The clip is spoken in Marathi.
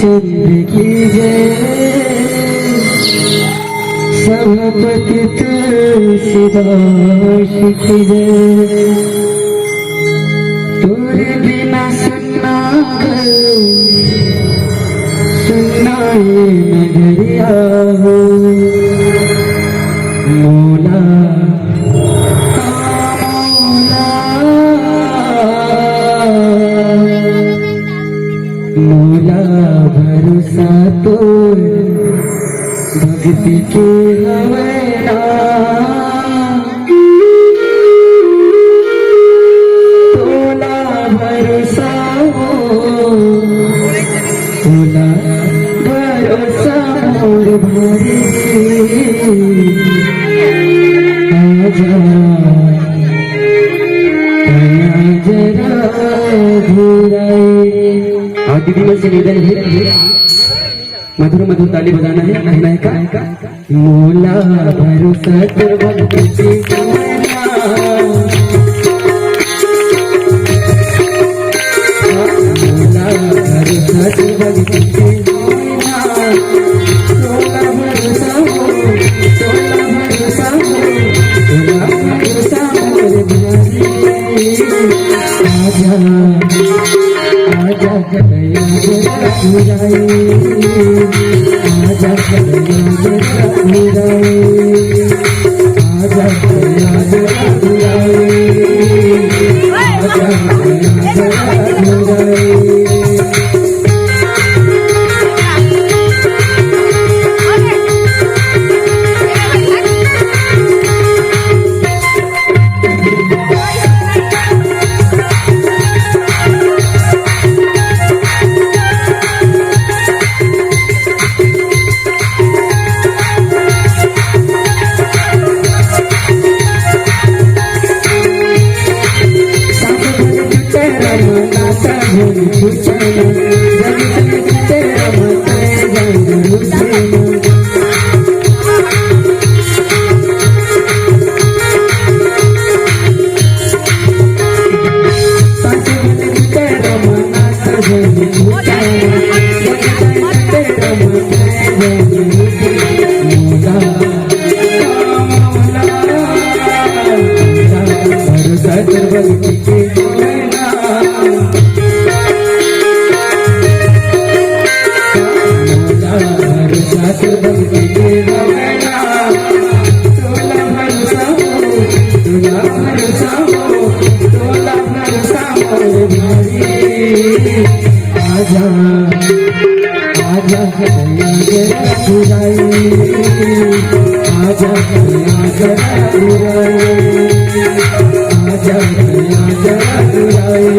जिंदगी जय सभापति तुलसीदास की जय। तोरे बिना सुनना घर सुनना ये नगरिया हो मौला मौला भरोसा तो भक्ति के हवेला तोला भरोसा हो तोला भरोसा मोर भरे आजा जरा घुराए। और दीदी में से निधन है मधुर मधुर ताली बजाना है कहना है का मौला भरोसा तो भक्ति के हवेला मौला भरोसा तो भक्ति के हवेला तोला भरोसा हो तोला भरोसा हो तोला भरोसा मोर बिहारी आजा आजा कन्हैया जरा घुराए आजा कन्हैया जरा घुराए आजा कन्हैया जरा घुराए आजा कन्हैया जरा घुराए। आजा आजा कन्हैया जरा घुराए आजा कन्हैया जरा घुराए आजा कन्हैया जरा घुराए।